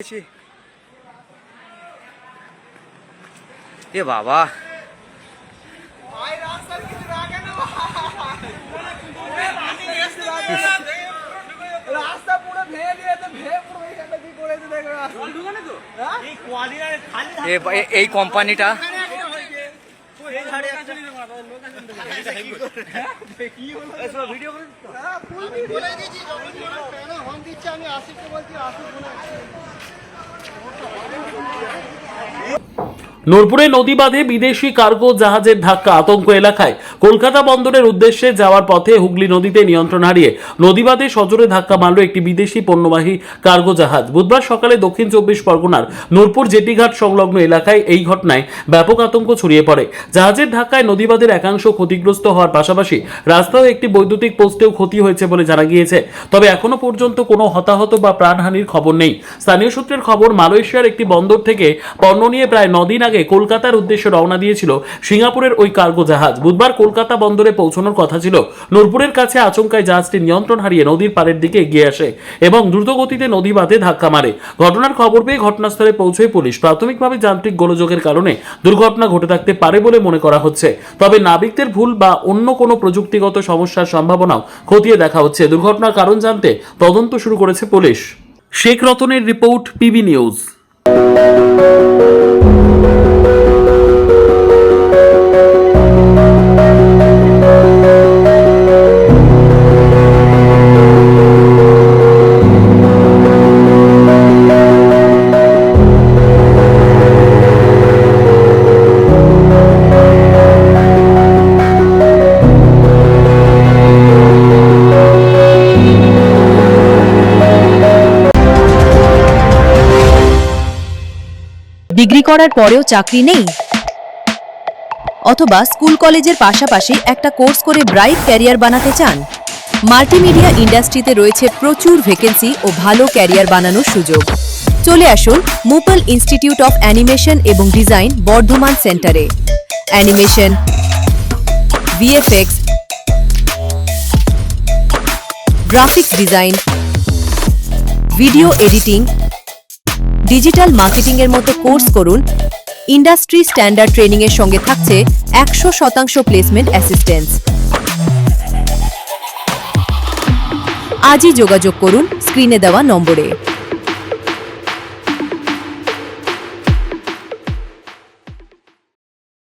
এ বাবা রাস্তা পুরো ভেঙে দিয়েছে, ভেঙে পুরো এইখানটা কি করেছে দেখো। এই কোম্পানিটা আমি আসিফকে বলছি, আসিফ বলে নূরপুরে নদী বাঁধে বিদেশি কার্গো জাহাজের ধাক্কা, আতঙ্ক এলাকায়। কলকাতা বন্দরের উদ্দেশ্যে যাওয়ার পথে হুগলি নদীতে নিয়ন্ত্রণ হারিয়ে নদী বাঁধে সজোরে ধাক্কা মারল একটি বিদেশি পণ্যবাহী কার্গো জাহাজ। বুধবার সকালে দক্ষিণ 24 পরগনার নূরপুর জেটিঘাট সংলগ্ন এলাকায় এই ঘটনায় ব্যাপক আতঙ্ক ছড়িয়ে পড়ে। জাহাজের ধাক্কায় নদী বাঁধের একাংশ ক্ষতিগ্রস্ত হওয়ার পাশাপাশি রাস্তাও একটি বৈদ্যুতিক পোস্টেও ক্ষতি হয়েছে বলে জানা গিয়েছে। তবে এখনো পর্যন্ত কোনো হতাহত বা প্রাণহানির খবর নেই। স্থানীয় সূত্রের খবর, মালয়েশিয়ার একটি বন্দর থেকে পণ্য নিয়ে প্রায় 9 দিন আগে কলকাতার উদ্দেশ্যে রওনা দিয়েছিল সিঙ্গাপুরের ওই কার্গো জাহাজ। বুধবার কলকাতা বন্দরে পৌঁছানোর কথা ছিল। নূরপুরের কাছে আচমকায় জাহাজটি নিয়ন্ত্রণ হারিয়ে নদীর পাড়ের দিকে এগিয়ে আসে এবং দ্রুতগতিতে নদী বাঁধে ধাক্কা মারে। ঘটনার খবর পেয়ে ঘটনাস্থলে পৌঁছয় পুলিশ। প্রাথমিকভাবে যান্ত্রিক গোলযোগের কারণে দুর্ঘটনা ঘটে থাকতে পারে বলে মনে করা হচ্ছে। তবে নাবিকদের ভুল বা অন্য কোনো প্রযুক্তিগত সমস্যার সম্ভাবনাও খতিয়ে দেখা হচ্ছে। দুর্ঘটনার কারণ জানতে তদন্ত শুরু করেছে পুলিশ। শেখ রতনের রিপোর্ট, পিবি নিউজ। ডিগ্রি করার পরেও চাকরি নেই, অথবা স্কুল কলেজের পাশাপাশি একটা কোর্স করে ব্রাইট ক্যারিয়ার বানাতে চান? মাল্টিমিডিয়া ইন্ডাস্ট্রিতে রয়েছে প্রচুর ভ্যাকেন্সি ও ভালো ক্যারিয়ার বানানোর সুযোগ। চলে আসুন মুপল ইনস্টিটিউট অফ অ্যানিমেশন এবং ডিজাইন বর্ধমান সেন্টারে। Animation, VFX, graphics design, video editing, digital marketing এর মতো কোর্স করুন। ইন্ডাস্ট্রি স্ট্যান্ডার্ড ট্রেনিং এর সঙ্গে থাকছে 100% প্লেসমেন্ট অ্যাসিস্ট্যান্স। আজই যোগাযোগ করুন স্ক্রিনে দেওয়া নম্বরে।